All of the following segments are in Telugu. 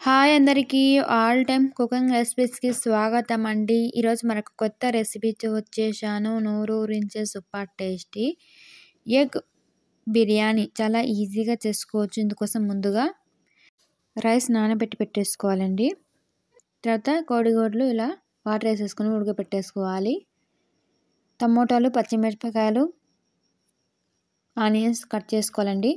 హాయ్ అందరికీ ఆల్ టైమ్ కుకింగ్ రెసిపీస్‌కి స్వాగతం అండి. ఈరోజు మరొక కొత్త రెసిపీతో వచ్చేసాను. నోరూరించే సూపర్ టేస్టీ ఎగ్ బిర్యానీ చాలా ఈజీగా చేసుకోవచ్చు. ఇందుకోసం ముందుగా రైస్ నానబెట్టి పెట్టేసుకోవాలండి. తర్వాత కోడిగుడ్లు ఇలా వాటర్ వేసేసుకొని ఉడకబెట్టేసుకోవాలి. టమోటాలు, పచ్చిమిరపకాయలు, ఆనియన్స్ కట్ చేసుకోవాలండి.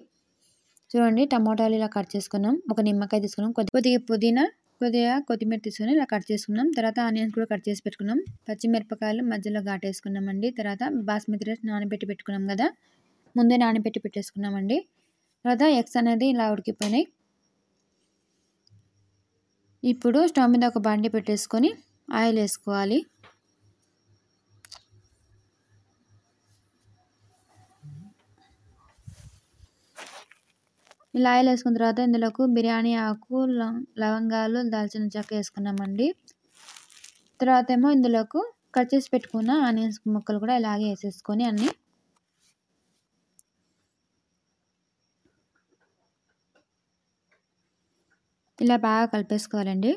చూడండి, టమోటాలు ఇలా కట్ చేసుకున్నాం. ఒక నిమ్మకాయ తీసుకున్నాం. కొద్దిగా పుదీనా, కొద్దిగా కొత్తిమీర తీసుకొని ఇలా కట్ చేసుకున్నాం. తర్వాత ఆనియన్స్ కూడా కట్ చేసి పెట్టుకున్నాం. పచ్చిమిరపకాయలు మధ్యలో ఘాటేసుకున్నామండి. తర్వాత బాస్మతి రైస్ నానబెట్టి పెట్టుకున్నాం కదా, ముందే నానబెట్టి పెట్టేసుకున్నామండి. తర్వాత ఎగ్స్ అనేది ఇలా ఉడికిపోయినాయి. ఇప్పుడు స్టవ్ మీద ఒక బండి పెట్టేసుకొని ఆయిల్ వేసుకోవాలి. ఇలా ఆయిల్ వేసుకున్న తర్వాత ఇందులోకి బిర్యానీ ఆకు, లవంగాలు, దాల్చిన చెక్క వేసుకున్నామండి. తర్వాత ఏమో ఇందులోకి కట్ చేసి పెట్టుకున్న ఆనియన్స్ ముక్కలు కూడా ఇలాగే వేసేసుకొని అన్నీ ఇలా బాగా కలిపేసుకోవాలండి.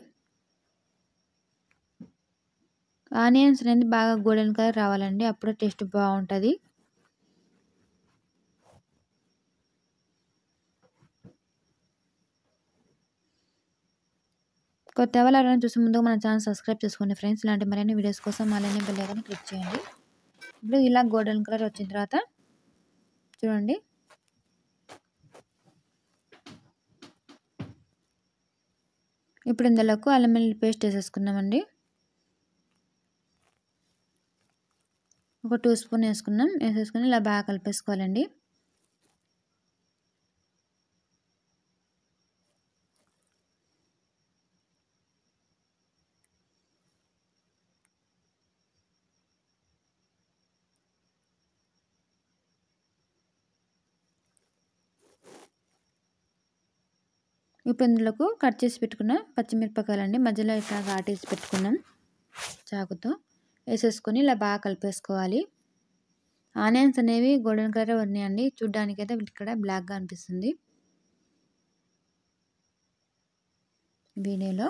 ఆనియన్స్ అనేది బాగా గోల్డెన్ కలర్ రావాలండి, అప్పుడు టేస్ట్ బాగుంటుంది. కొత్త వాళ్ళు ఎవరైనా చూసే ముందు మన ఛానల్ సబ్స్క్రైబ్ చేసుకోండి ఫ్రెండ్స్. ఇలాంటి మరిన్ని వీడియోస్ కోసం అలానే బెల్ ఐకాన్ క్లిక్ చేయండి. ఇప్పుడు ఇలా గోల్డెన్ కలర్ వచ్చిన తర్వాత చూడండి, ఇప్పుడు ఇందులోకి అల్లం వెల్లుల్లి పేస్ట్ వేసేసుకున్నామండి. ఒక 2 స్పూన్ వేసుకున్నాం. వేసేసుకొని ఇలా బాగా కలిపేసుకోవాలండి. ఇప్పుడు ఇందులోకి కట్ చేసి పెట్టుకున్న పచ్చిమిరపకాయలండి మధ్యలో ఇట్లా ఘాటేసి పెట్టుకున్నాం. చాకుతో వేసేసుకొని ఇలా బాగా కలిపేసుకోవాలి. ఆనియన్స్ అనేవి గోల్డెన్ కలర్ ఉన్నాయండి, చూడ్డానికి అయితే ఇక్కడ బ్లాక్గా అనిపిస్తుంది వీడియోలో.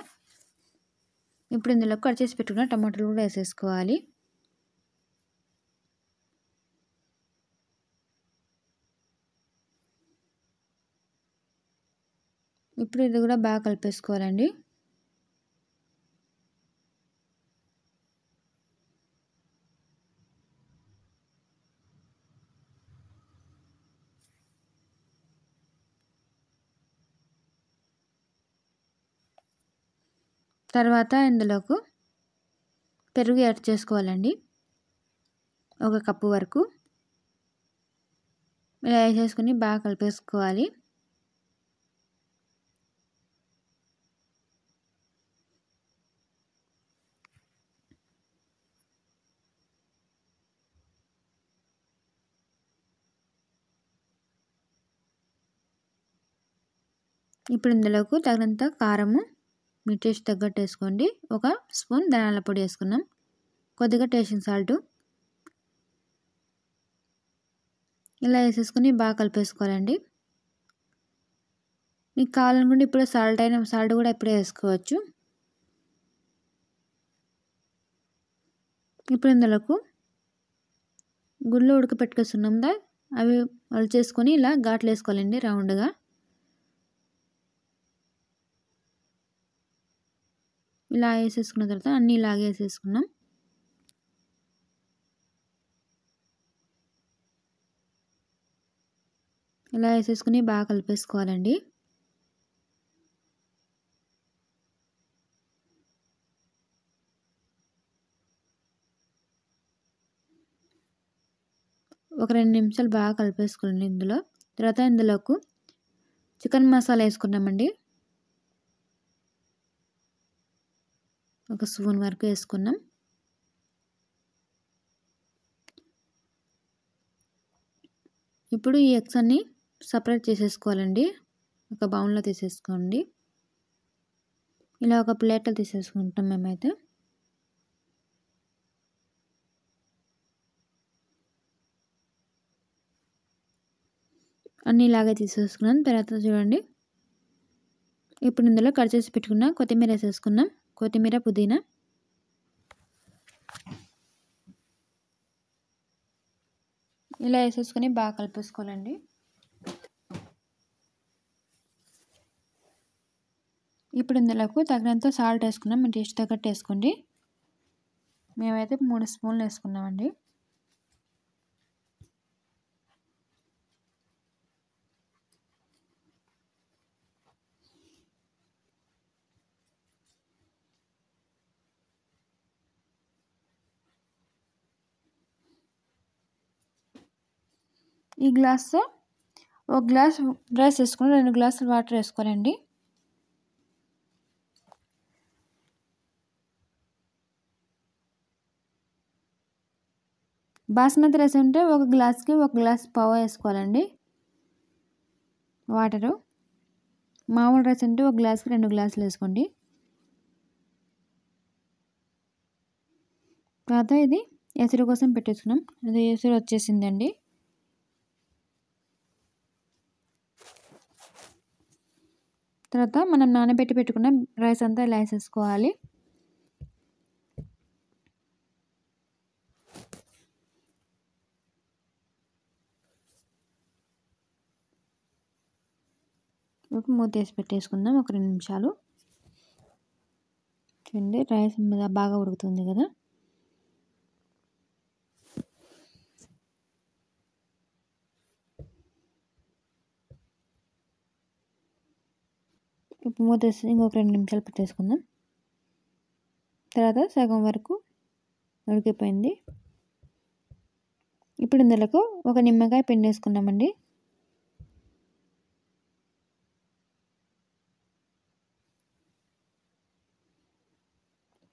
ఇప్పుడు ఇందులో కట్ చేసి పెట్టుకున్న టమాటాలు కూడా వేసేసుకోవాలి. ఇప్పుడు ఇది కూడా బాగా కలిపేసుకోవాలండి. తర్వాత ఇందులోకి పెరుగు యాడ్ చేసుకోవాలండి, 1 కప్పు వరకు. ఇలా వేసేసుకొని బాగా కలిపేసుకోవాలి. ఇప్పుడు ఇందులోకి తగినంత కారము, మీ టేస్ట్ తగ్గట్టు వేసుకోండి. 1 స్పూన్ ధనియాల పొడి వేసుకున్నాం. కొద్దిగా టేస్టింగ్ సాల్ట్ ఇలా వేసేసుకొని బాగా కలిపేసుకోవాలండి. మీకు కావాలనుకుంటే ఇప్పుడు సాల్ట్ కూడా ఇప్పుడే వేసుకోవచ్చు. ఇప్పుడు ఇందులోకి గుళ్ళు ఉడకపెట్టుకొస్తున్నాం కదా, అవి వలిచేసుకొని ఇలా ఘాట్లు వేసుకోవాలండి రౌండ్గా. ఇలా వేసేసుకున్న తర్వాత అన్నీ ఇలాగే వేసేసుకున్నాం. ఇలా వేసేసుకుని బాగా కలిపేసుకోవాలండి. ఒక 2 నిమిషాలు బాగా కలిపేసుకోండి ఇందులో. తర్వాత ఇందులోకి చికెన్ మసాలా వేసుకున్నామండి, 1 స్పూన్ వరకు వేసుకున్నాం. ఇప్పుడు ఈ ఎగ్స్ అన్ని సపరేట్ చేసేసుకోవాలండి, ఒక బౌల్లో తీసేసుకోండి. ఇలా ఒక ప్లేట్లో తీసేసుకుంటాం మేమైతే. అన్నీ ఇలాగే తీసేసుకున్నాం. తర్వాత చూడండి, ఇప్పుడు ఇందులో కట్ చేసి పెట్టుకున్న కొత్తిమీర వేసేసుకున్నాం. కొత్తిమీర, పుదీనా. ఇలా వేసేసుకొని బాగా కలిపేసుకోవాలండి. ఇప్పుడు ఇందులోకి తగినంత సాల్ట్ వేసుకున్నాం. మీ టేస్ట్ తగ్గట్టు వేసుకోండి. మేమైతే 3 స్పూన్లు వేసుకున్నామండి. ఈ గ్లాస్తో 1 గ్లాస్ రైస్ వేసుకుని 2 గ్లాసులు వాటర్ వేసుకోవాలండి. బాస్మతి రైస్ ఉంటే 1 గ్లాస్కి 1 గ్లాస్ పావు వేసుకోవాలండి వాటరు. మామూలు రైస్ ఉంటే 1 గ్లాస్కి 2 గ్లాసులు వేసుకోండి. తర్వాత ఇది ఎసరు కోసం పెట్టేసుకున్నాం. అది ఎసరు వచ్చేసిందండి. తర్వాత మనం నానబెట్టి పెట్టుకున్న రైస్ అంతా ఇలా వేసేసుకోవాలి. మూత వేసి పెట్టేసుకుందాం ఒక 2 నిమిషాలు. చూడండి రైస్ మీద బాగా ఉడుకుతుంది కదా. ఇప్పుడు మూత వేసి ఇంకొక 2 నిమిషాలు పెట్టేసుకుందాం. తర్వాత సగం వరకు ఉడికిపోయింది. ఇప్పుడు ఇందులోకి ఒక నిమ్మకాయ పిండేసుకున్నామండి.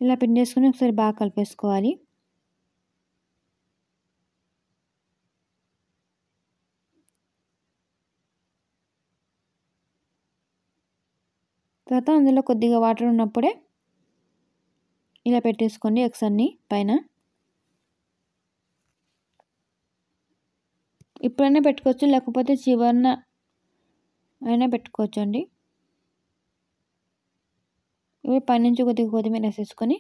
ఇలా పిండేసుకుని ఒకసారి బాగా కలిపేసుకోవాలి. తర్వాత అందులో కొద్దిగా వాటర్ ఉన్నప్పుడే ఇలా పెట్టేసుకోండి ఎగ్స్ అన్నీ పైన. ఇప్పుడైనా పెట్టుకోవచ్చు, లేకపోతే చివరన అయినా పెట్టుకోవచ్చు అండి. ఇవి పైనుంచి కొద్దిగా కొత్తిమీర వేసేసుకొని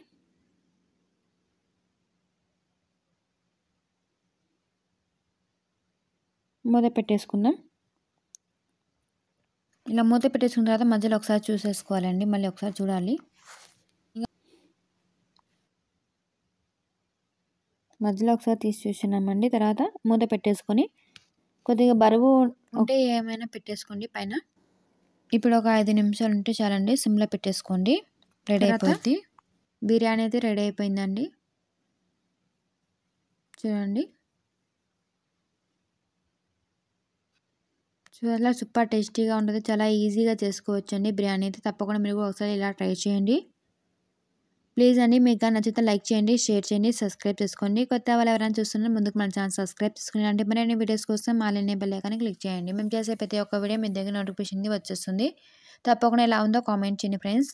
మూత పెట్టేసుకుందాం. ఇలా మూత పెట్టేసుకున్న తర్వాత మధ్యలో ఒకసారి చూసేసుకోవాలండి. మళ్ళీ ఒకసారి చూడాలి. మధ్యలో ఒకసారి తీసి చూసినామండి. తర్వాత మూత పెట్టేసుకొని కొద్దిగా బరువు ఉంటే ఏమైనా పెట్టేసుకోండి పైన. ఇప్పుడు ఒక 5 నిమిషాలు ఉంటే చాలండి. సిమ్లో పెట్టేసుకోండి. రెడీ అయిపోద్ది. బిర్యానీ అయితే రెడీ అయిపోయిందండి. చూడండి, చాలా సూపర్ టేస్టీగా ఉంటుంది. చాలా ఈజీగా చేసుకోవచ్చు అండి బిర్యానీ అయితే. తప్పకుండా మీరు కూడా ఒకసారి ఇలా ట్రై చేయండి. ప్లీజ్ అండి, మీకు కానీ నచ్చితే లైక్ చేయండి, షేర్ చేయండి, సబ్స్క్రైబ్ చేసుకోండి. కొత్త వాళ్ళు ఎవరైనా చూస్తున్నారు ముందుకు మన ఛానల్ సబ్స్క్రైబ్ చేసుకుని అంటే మరిన్ని వీడియోస్ కోసం ఆన్లైన్ బెల్ ఐకాన్ క్లిక్ చేయండి. మేము చేసే ప్రతి ఒక్క వీడియో మీ దగ్గర నోటిఫికేషన్ వచ్చేస్తుంది. తప్పకుండా ఎలా ఉందో కామెంట్ చేయండి ఫ్రెండ్స్.